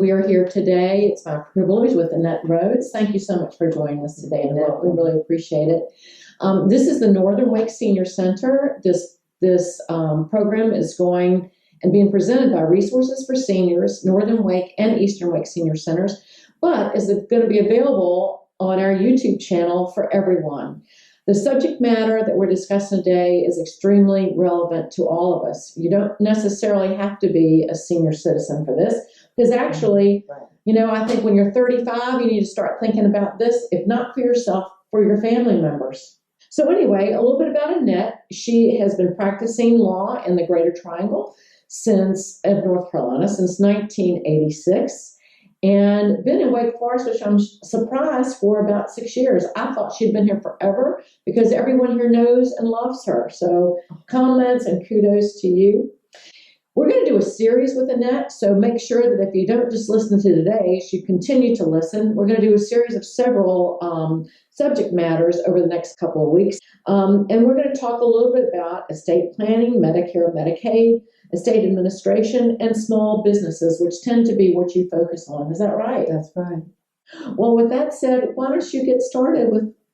we are here today. It's my privilege with Annette Rhodes. Thank you so much for joining us today, Annette. We really appreciate it. This is the Northern Wake Senior Center. This program is going and being presented by Resources for Seniors, Northern Wake and Eastern Wake Senior Centers, but is going to be available on our YouTube channel for everyone. The subject matter that we're discussing today is extremely relevant to all of us. You don't necessarily have to be a senior citizen for this, because actually, I think when you're 35, you need to start thinking about this, if not for yourself, for your family members. So anyway, a little bit about Annette. She has been practicing law in the Greater Triangle of North Carolina since 1986, and been in Wake Forest, which I'm surprised, for about 6 years. I thought she'd been here forever because everyone here knows and loves her. So comments and kudos to you. We're going to do a series with Annette, so make sure that if you don't just listen to today's, you continue to listen. We're going to do a series of several subject matters over the next couple of weeks. And we're going to talk a little bit about estate planning, Medicare, Medicaid, estate administration, and small businesses, which tend to be what you focus on. Is that right? That's right. Well, with that said, why don't you get started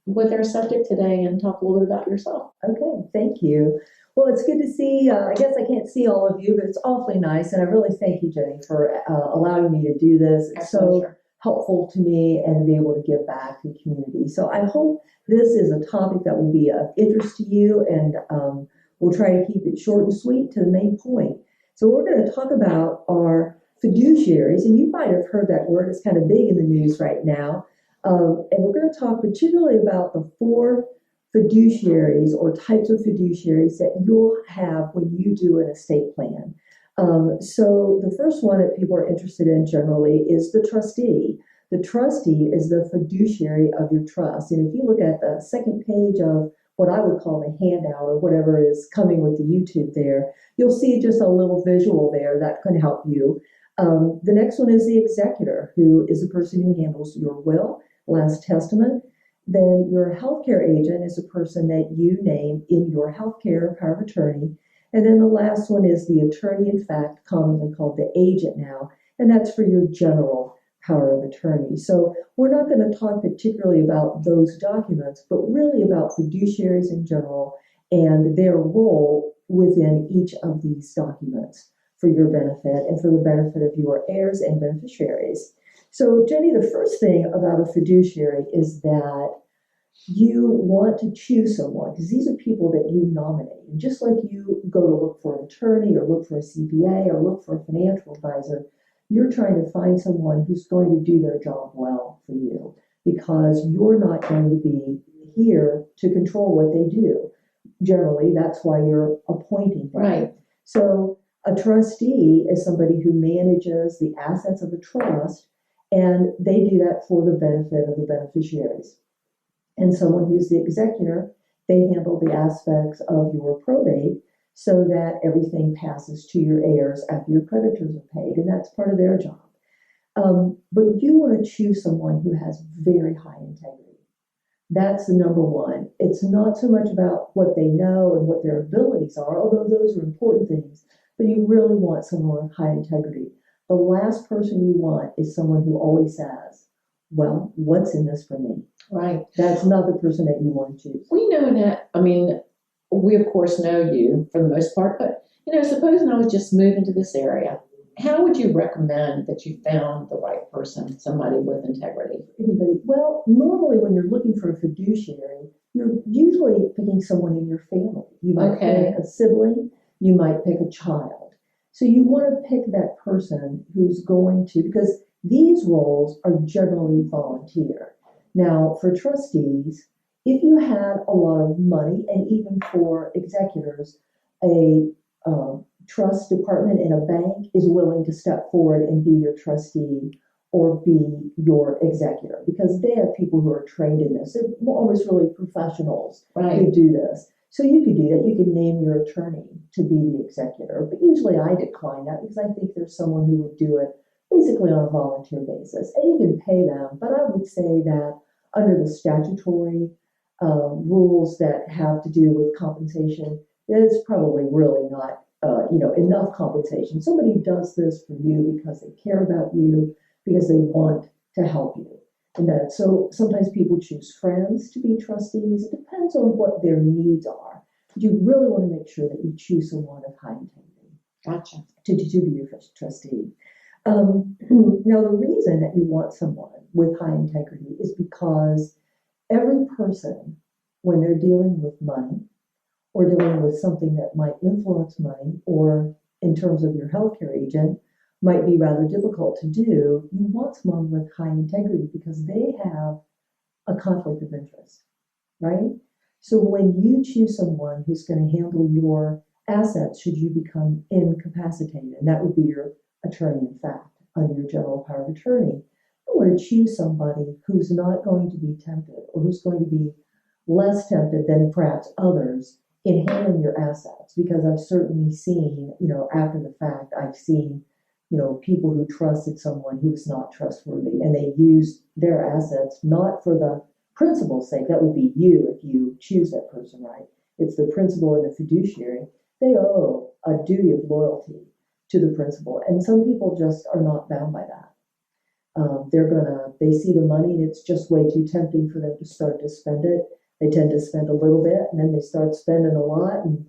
with our subject today and talk a little bit about yourself? Okay, thank you. Well, it's good to see, I guess I can't see all of you, but it's awfully nice. And I really thank you, Jenny, for allowing me to do this. It's so helpful to me and to be able to give back to the community. So I hope this is a topic that will be of interest to you, and we'll try to keep it short and sweet to the main point. So we're going to talk about our fiduciaries, and you might have heard that word. It's kind of big in the news right now. And we're going to talk particularly about the 4 fiduciaries or types of fiduciaries that you'll have when you do an estate plan. So the first one that people are interested in generally is the trustee. The trustee is the fiduciary of your trust. And if you look at the second page of what I would call the handout or whatever is coming with the YouTube there, you'll see just a little visual there that can help you. The next one is the executor, who is the person who handles your will, last testament. Then your healthcare agent is a person that you name in your healthcare power of attorney. And then the last one is the attorney in fact, commonly called the agent now, and that's for your general power of attorney. So we're not going to talk particularly about those documents, but really about fiduciaries in general and their role within each of these documents for your benefit and for the benefit of your heirs and beneficiaries. So, Jenny, the first thing about a fiduciary is that you want to choose someone, because these are people that you nominate. And just like you go to look for an attorney or look for a CPA or look for a financial advisor, you're trying to find someone who's going to do their job well for you, because you're not going to be here to control what they do. Generally, that's why you're appointing them. Right. So a trustee is somebody who manages the assets of a trust, and they do that for the benefit of the beneficiaries. And someone who's the executor, they handle the aspects of your probate so that everything passes to your heirs after your creditors are paid, and that's part of their job. But you want to choose someone who has very high integrity. That's the number one. It's not so much about what they know and what their abilities are, although those are important things, but you really want someone with high integrity. The last person you want is someone who always says, well, what's in this for me? Right. That's not the person that you want to choose. We know that, we of course know you for the most part, but supposing I was just moving to this area, how would you recommend that you found the right person, somebody with integrity? Anybody? Well, normally when you're looking for a fiduciary, you're usually picking someone in your family. You might pick a sibling, you might pick a child. So you want to pick that person who's going to, because these roles are generally volunteer. Now, for trustees, if you had a lot of money, and even for executors, a trust department in a bank is willing to step forward and be your trustee or be your executor, because they have people who are trained in this. They're almost really professionals who do this. So you could do that. You could name your attorney to be the executor, but usually I decline that because I think there's someone who would do it basically on a volunteer basis, and you can pay them. But I would say that under the statutory rules that have to do with compensation, it's probably really not enough compensation. Somebody does this for you because they care about you, because they want to help you. And that, so sometimes people choose friends to be trustees. It depends on what their needs are. But you really want to make sure that you choose someone of high integrity. Gotcha. To be your trustee. Now, the reason that you want someone with high integrity is because every person, when they're dealing with money or dealing with something that might influence money, or in terms of your healthcare agent, might be rather difficult to do, you want someone with high integrity because they have a conflict of interest, right? So when you choose someone who's going to handle your assets should you become incapacitated, and that would be your attorney in fact, under your general power of attorney, you want to choose somebody who's not going to be tempted, or who's going to be less tempted than perhaps others in handling your assets. Because I've certainly seen, after the fact, I've seen, people who trusted someone who was not trustworthy, and they used their assets not for the principal's sake. That would be you if you choose that person, right? It's the principal and the fiduciary. They owe a duty of loyalty to the principal, and some people just are not bound by that. They see the money and it's just way too tempting for them to start to spend it. They tend to spend a little bit and then they start spending a lot, and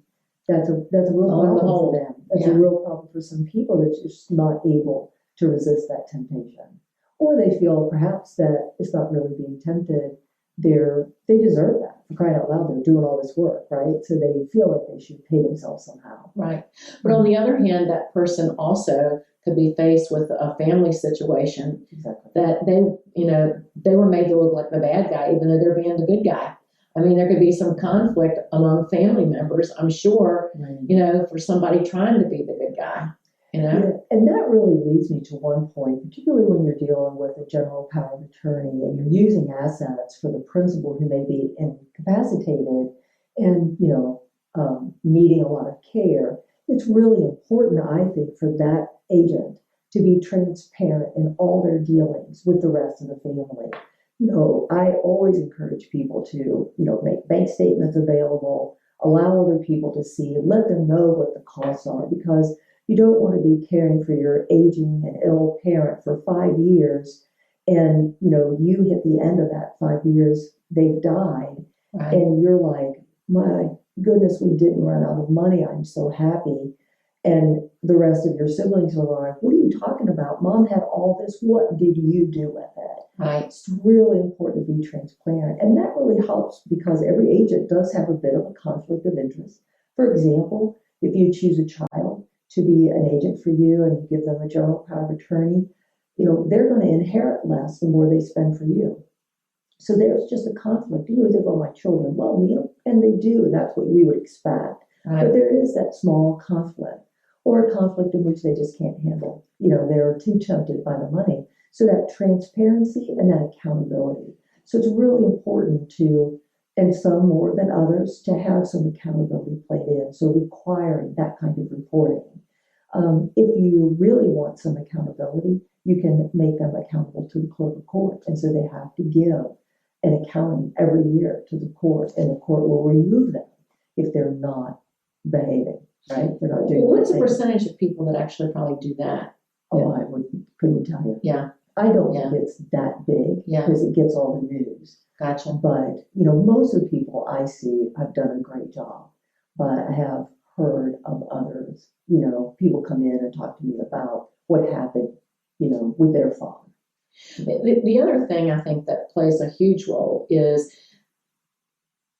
that's a real problem for them. That's a real problem for some people that's just not able to resist that temptation. Or they feel perhaps that it's not really being tempted. They deserve that. For crying out loud, they're doing all this work, right? So they feel like they should pay themselves somehow. Right. But on the other hand, that person also could be faced with a family situation that they were made to look like the bad guy, even though they're being the good guy. I mean, there could be some conflict among family members, I'm sure, for somebody trying to be the good guy, Yeah, and that really leads me to one point, particularly when you're dealing with a general power of attorney and you're using assets for the principal who may be incapacitated and, needing a lot of care. It's really important, I think, for that agent to be transparent in all their dealings with the rest of the family. I always encourage people to, make bank statements available, allow other people to see, let them know what the costs are, because you don't want to be caring for your aging and ill parent for 5 years, and you hit the end of that 5 years, they've died, right. And you're like, my goodness, we didn't run out of money. I'm so happy. And the rest of your siblings are like, what are you talking about? Mom had all this. What did you do with it? Right. It's really important to be transparent. And that really helps because every agent does have a bit of a conflict of interest. For example, if you choose a child to be an agent for you and you give them a general power of attorney, they're going to inherit less the more they spend for you. So there's just a conflict. You think, oh, my children love me, and they do, and that's what we would expect. Right. But there is that small conflict, or a conflict in which they just can't handle. They're too tempted by the money. So that transparency and that accountability. So it's really important to, and some more than others, to have some accountability played in. So requiring that kind of reporting. If you really want some accountability, you can make them accountable to the clerk of court. And so they have to give an accounting every year to the court, and the court will remove them if they're not behaving, right? They're not doing. What's the percentage of people that actually probably do that? Oh, I couldn't tell you. Yeah. I don't think it's that big because it gets all the news. Gotcha. But, most of the people I see have done a great job. But I have heard of others, people come in and talk to me about what happened, with their father. The other thing I think that plays a huge role is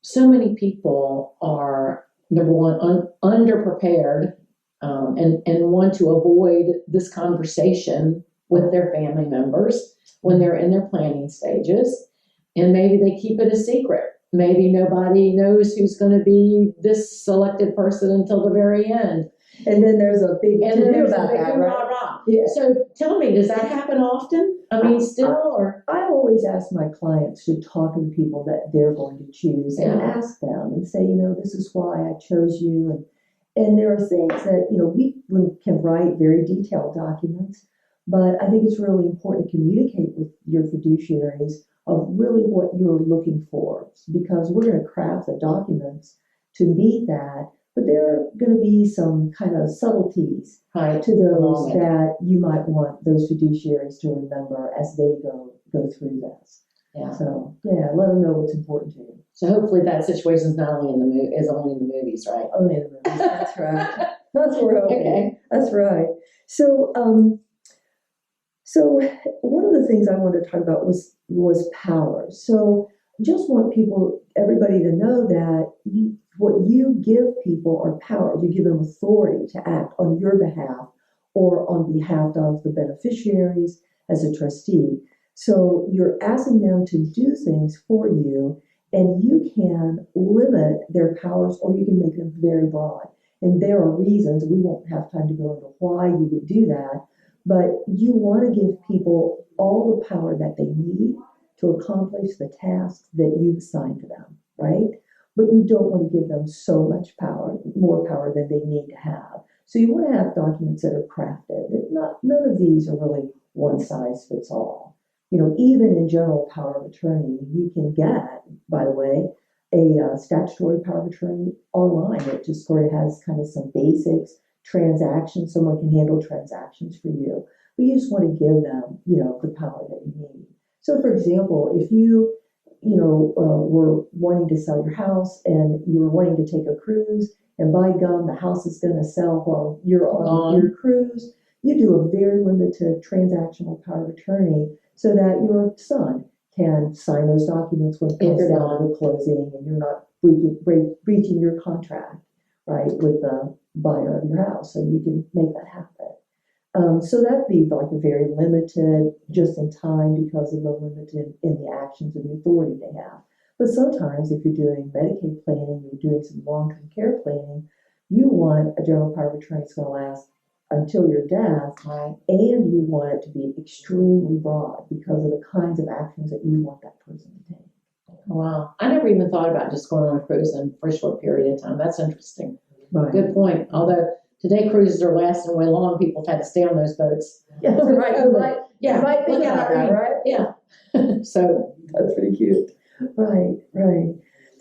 so many people are, number one, underprepared and want to avoid this conversation with their family members when they're in their planning stages. And maybe they keep it a secret. Maybe nobody knows who's going to be this selected person until the very end. And then there's a big to-do about that, right? Yeah. So tell me, does that happen often? I mean, still, or? I always ask my clients to talk to the people that they're going to choose and ask them and say, this is why I chose you. And there are things that, we can write very detailed documents, but I think it's really important to communicate with your fiduciaries of really what you're looking for, because we're going to craft the documents to meet that. but there are going to be some kind of subtleties Right. to those Along it. that you might want those fiduciaries to remember as they go through this. Yeah. So yeah, let them know what's important to you. So hopefully that situation is not only in the is only in the movies, right? Only in the movies. That's right. That's what we're hoping. Okay. That's right. So so one of the things I wanted to talk about was power. So just want everybody to know that what you give people are power. You give them authority to act on your behalf or on behalf of the beneficiaries as a trustee. So you're asking them to do things for you, and you can limit their powers or you can make them very broad. And there are reasons, we won't have time to go into why you would do that, but you want to give people all the power that they need to accomplish the tasks that you've assigned to them, right? But you don't want to give them so much power, more power than they need to have. So you want to have documents that are crafted. None of these are really one size fits all. Even in general power of attorney, you can get, by the way, a statutory power of attorney online. It just sort of has kind of some basics, transactions. Someone can handle transactions for you, but you just want to give them, the power that you need. So, for example, if you, were wanting to sell your house and you were wanting to take a cruise, and by gum, the house is going to sell while you're on your cruise, you do a very limited transactional power of attorney so that your son can sign those documents when it comes down to the closing, and you're not breaching your contract, right, with the buyer of your house. So you can make that happen. So that'd be like a very limited, just in time, because of the limited in the actions and the authority they have. But sometimes if you're doing Medicaid planning, you're doing some long-term care planning, you want a general power of attorney that's going to last until your death, right, and you want it to be extremely broad because of the kinds of actions that you want that person to take. Wow. I never even thought about just going on a cruise for a short period of time. That's interesting. Right. Good point. Although today cruises are lasting way long, people have had to stay on those boats. Yeah, right. You might think Look at about that, right? Yeah. So that's pretty cute. Right.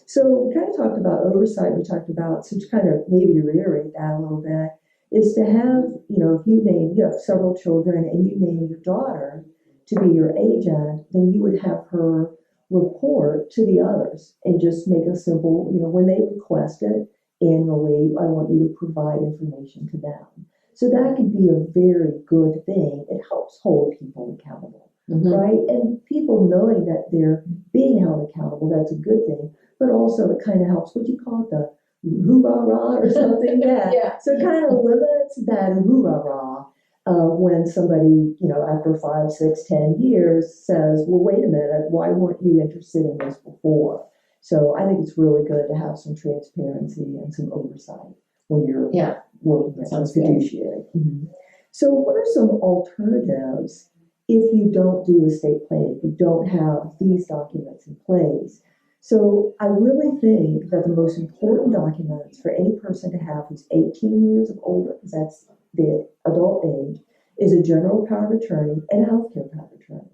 So we kind of talked about oversight. We talked about, so to kind of maybe reiterate that a little bit, is to have, if you have several children and you name your daughter to be your agent, then you would have her report to the others and just make a simple, when they request it annually, I want you to provide information to them. So that could be a very good thing. It helps hold people accountable, right? And people knowing that they're being held accountable, that's a good thing. But also it kind of helps, what do you call it, the hoorah-rah or something? Yeah. So it kind of limits that hoorah-rah when somebody, after 5, 6, 10 years says, well, wait a minute, why weren't you interested in this before? So I think it's really good to have some transparency and some oversight when you're working as a fiduciary. So what are some alternatives if you don't do estate planning, if you don't have these documents in place? So I really think that the most important documents for any person to have who's 18 years of older, because that's the adult age, is a general power of attorney and a healthcare power of attorney.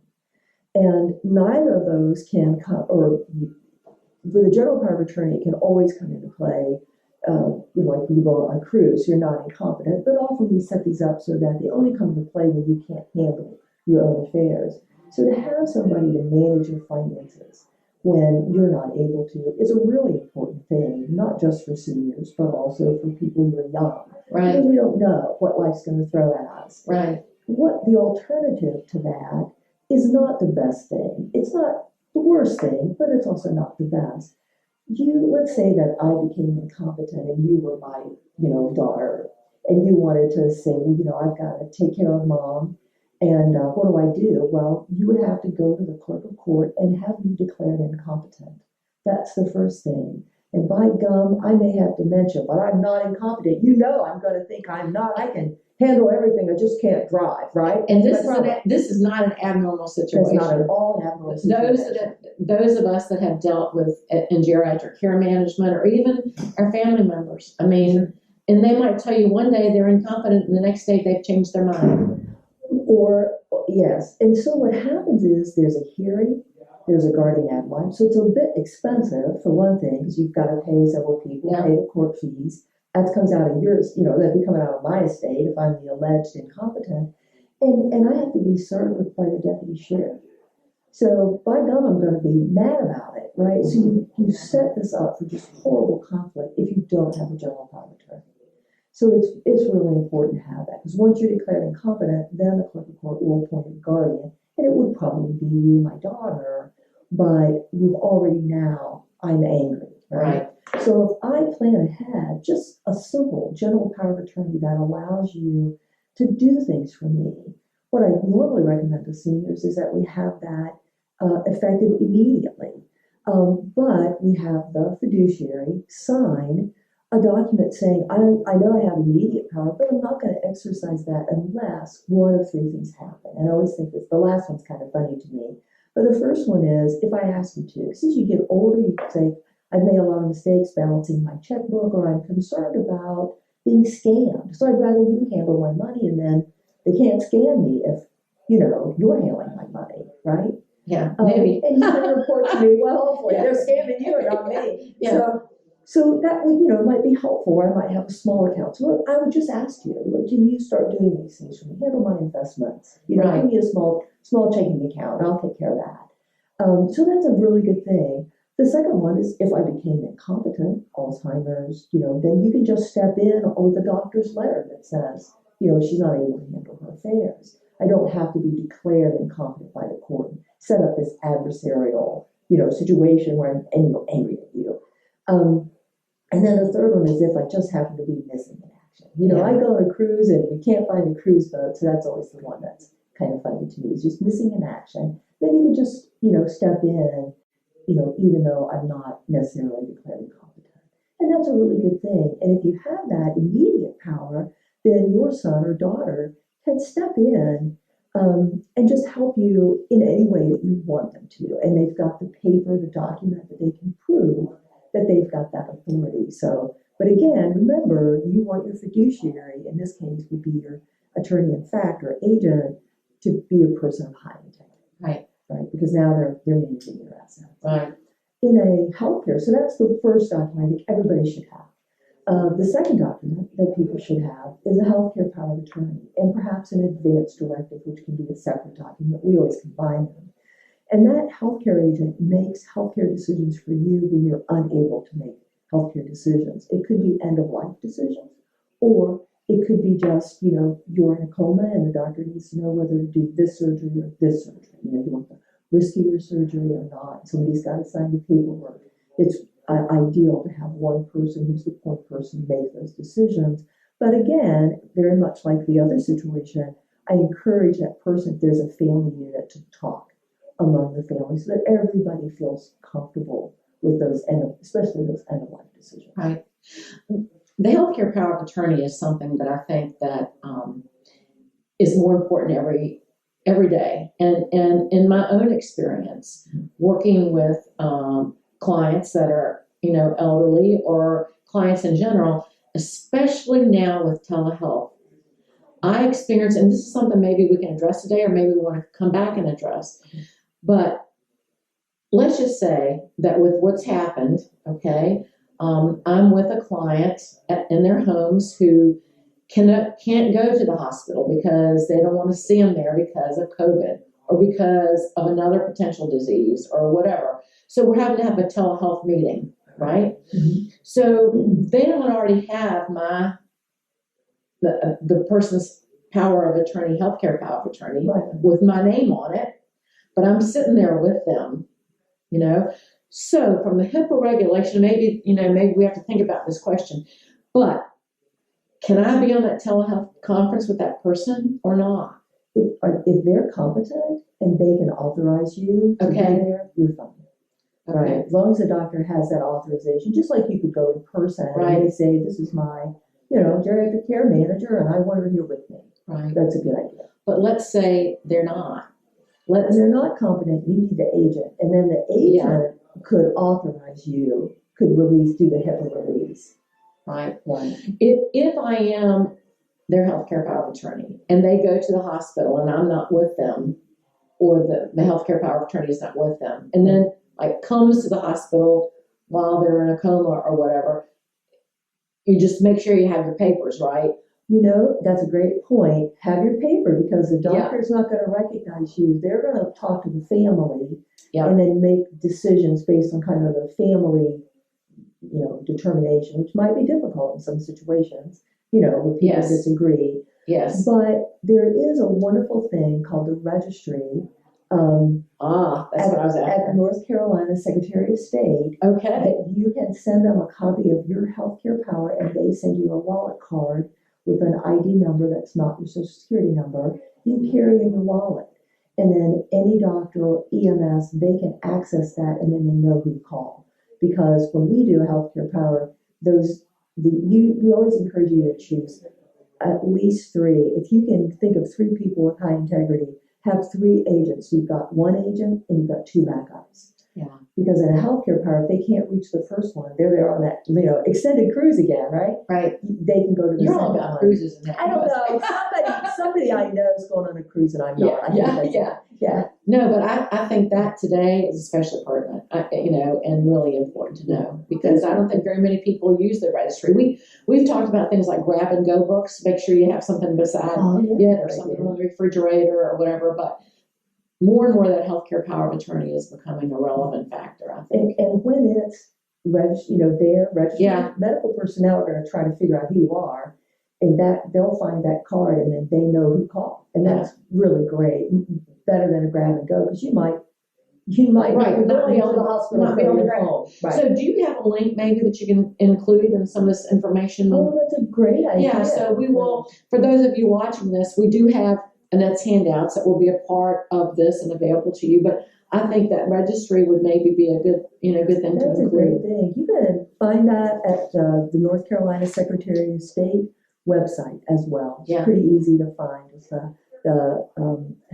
And neither of those can come, or with a general power of attorney, it can always come into play. Like you go on a cruise, you're not incompetent, but often we set these up so that they only come into play when you can't handle your own affairs. So to have somebody to manage your finances when you're not able to is a really important thing, not just for seniors, but also for people who are young. Right. Because we don't know what life's going to throw at us. Right. What the alternative to that is not the best thing. It's not the worst thing, but it's also not the best. Let's say that I became incompetent and you were my, daughter, and you wanted to say, well, I've got to take care of mom, and what do I do? Well, you would have to go to the clerk of court and have me declared incompetent. That's the first thing. And by gum, I may have dementia, but I'm not incompetent. I'm going to think I'm not. I can handle everything. I just can't drive, right? And this is not an abnormal situation. It's not at all an abnormal situation. Those of us that have dealt with in geriatric care management, or even our family members, I mean, and they might tell you one day they're incompetent and the next day they've changed their mind. Yes. And so what happens is there's a hearing, there's a guardian ad litem. So it's a bit expensive for one thing, because you've got to pay several people, pay the court fees, that comes out of yours, that'd be coming out of my estate if I'm the alleged incompetent. And I have to be served by the deputy sheriff. So by gum, I'm going to be mad about it, right? So you set this up for just horrible conflict if you don't have a general power of attorney. So it's really important to have that, because once you're declared incompetent, then the clerk of court will appoint a guardian, and it would probably be you, my daughter, but you've already now, I'm angry, right? So if I plan ahead, just a simple general power of attorney that allows you to do things for me. What I normally recommend to seniors is that we have that effective immediately. But we have the fiduciary sign a document saying, I know I have immediate power, but I'm not going to exercise that unless one of three things happen. And I always think this, the last one's kind of funny to me. But the first one is, if I ask you to, since you get older, you can say, I've made a lot of mistakes balancing my checkbook, or I'm concerned about being scammed. So I'd rather you handle my money, and then they can't scam me if, you're handling my money, right? Yeah, maybe. And you can report to me, well, hopefully they're scamming you and not me. Yeah. So that would, might be helpful. I might have a small account. So I would just ask you, can you start doing these things for me? Handle my investments. Right. Give me a small checking account. I'll take care of that. So that's a really good thing. The second one is, if I became incompetent, Alzheimer's, then you can just step in with a doctor's letter that says, she's not able to handle her affairs. I don't have to be declared incompetent by the court and set up this adversarial, situation where I'm angry at you. And then the third one is if I just happen to be missing in action. I go on a cruise and we can't find the cruise boat, so that's always the one that's kind of funny to me, is just missing in action. Then you would just, step in, even though I'm not necessarily declared incompetent. And that's a really good thing. And if you have that immediate power, then your son or daughter can step in and just help you in any way that you want them to. And they've got the paper, the document that they can prove that they've got that authority. So, but again, remember, you want your fiduciary, in this case would be your attorney in fact or agent, to be a person of high integrity. Right? Because now they're managing your assets. Right. In a healthcare, so that's the first document I think everybody should have. The second document that people should have is a healthcare power of attorney, and perhaps an advance directive, which can be a separate document. We always combine them. And that healthcare agent makes healthcare decisions for you when you're unable to make healthcare decisions. It could be end-of-life decisions, or it could be just, you're in a coma and the doctor needs to know whether to do this surgery or this surgery. You want the riskier surgery or not. Somebody's got to sign the paperwork. It's ideal to have one person who's the point person make those decisions. But again, very much like the other situation, I encourage that person, if there's a family unit, to talk among the family so that everybody feels comfortable with those especially those end-of-life decisions. Right. The healthcare power of attorney is something that I think that is more important every day. And in my own experience, working with clients that are, elderly or clients in general, especially now with telehealth, I experience, and this is something maybe we can address today or maybe we want to come back and address, but let's just say that with what's happened, okay, I'm with a client in their homes who can't go to the hospital because they don't want to see them there because of COVID or because of another potential disease or whatever. So we're having to have a telehealth meeting, right? Mm-hmm. So they don't already have the person's power of attorney, healthcare power of attorney, right, with my name on it, but I'm sitting there with them, So from the HIPAA regulation, maybe we have to think about this question, but can I be on that telehealth conference with that person or not? If they're competent and they can authorize you to be there, you're fine. Okay. Right. As long as the doctor has that authorization, just like you could go in person and they say, this is my, geriatric care manager and I want her here with me. Right. That's a good idea. But let's say they're not. When they're not competent, you need the agent. And then the agent could authorize you, could do the HIPAA release. Right. If I am their healthcare power of attorney and they go to the hospital and I'm not with them, or the healthcare power of attorney is not with them, and then comes to the hospital while they're in a coma or whatever, you just make sure you have your papers, right? You know, that's a great point. Have your paper, because the Yeah. doctor's not going to recognize you. They're going to talk to the family Yeah. and then make decisions based on kind of the family, determination, which might be difficult in some situations, where people Yes. disagree. Yes. But there is a wonderful thing called the registry. That's what I was At after. North Carolina Secretary of State. Okay. That you can send them a copy of your healthcare power, and they send you a wallet card with an ID number that's not your social security number. You carry in your wallet, and then any doctor or EMS, they can access that, and then they know who to call. Because when we do healthcare power, we always encourage you to choose at least three. If you can think of three people with high integrity, have three agents. You've got one agent and you've got two backups. Yeah. Because in a healthcare power, if they can't reach the first one, they're there on that extended cruise again, right? Right. They can go to the You're second all about one. cruises and that. I don't know. Somebody I know is going on a cruise and I'm not. Yeah. No, but I think that today is especially pertinent, and really important to know, because I don't think very many people use the registry. We've talked about things like grab and go books. Make sure you have something beside it or something on the refrigerator or whatever. But more and more that healthcare power of attorney is becoming a relevant factor, I think. And when it's they're registered, medical personnel are going to try to figure out who you are, and that they'll find that card, and then they know who called, and that's really great. Better than a grab and go, because you might not be able to the hospital, not be able to grab. home. Right. So do you have a link maybe that you can include in some of this information? Oh, that's a great idea. Yeah, so we will, for those of you watching this, we do have Annette's handouts that will be a part of this and available to you, but I think that registry would maybe be a good thing That's to include. That's a great thing. You can find that at the North Carolina Secretary of State website as well. It's pretty easy to find. It's the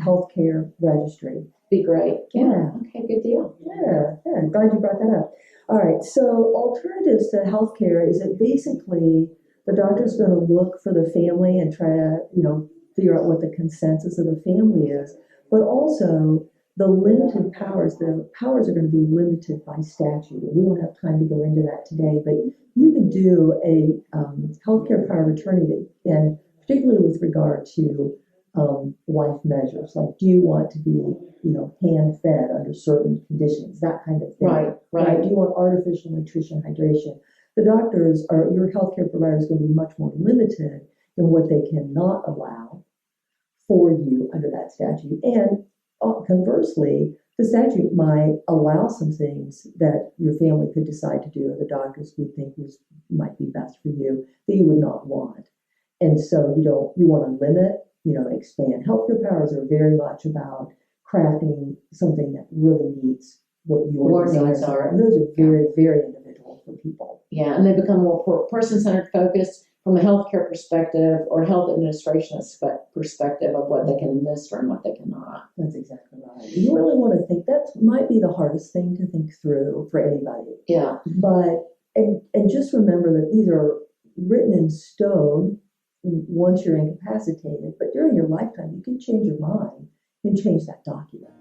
healthcare registry. Be great. Yeah. Okay, good deal. Yeah, I'm glad you brought that up. All right, so alternatives to healthcare is that basically the doctor's going to look for the family and try to, figure out what the consensus of the family is, but also the limited powers. The powers are going to be limited by statute. We don't have time to go into that today, but you can do a healthcare power of attorney, and particularly with regard to life measures, like do you want to be, hand fed under certain conditions, that kind of thing. Right. Do you want artificial nutrition, hydration? The doctors your healthcare provider is going to be much more limited in what they cannot allow for you under that statute. And conversely, the statute might allow some things that your family could decide to do, or the doctors would think might be best for you, that you would not want. And so you want to limit, expand. Healthcare powers are very much about crafting something that really meets what your desires are. And those are very, very individual for people. Yeah, and they become more person-centered focused from a healthcare perspective or health administrationist perspective of what they can administer and what they cannot. That's exactly right. You really want to think that might be the hardest thing to think through for anybody. Yeah. But and just remember that these are written in stone once you're incapacitated, but during your lifetime you can change your mind and change that document.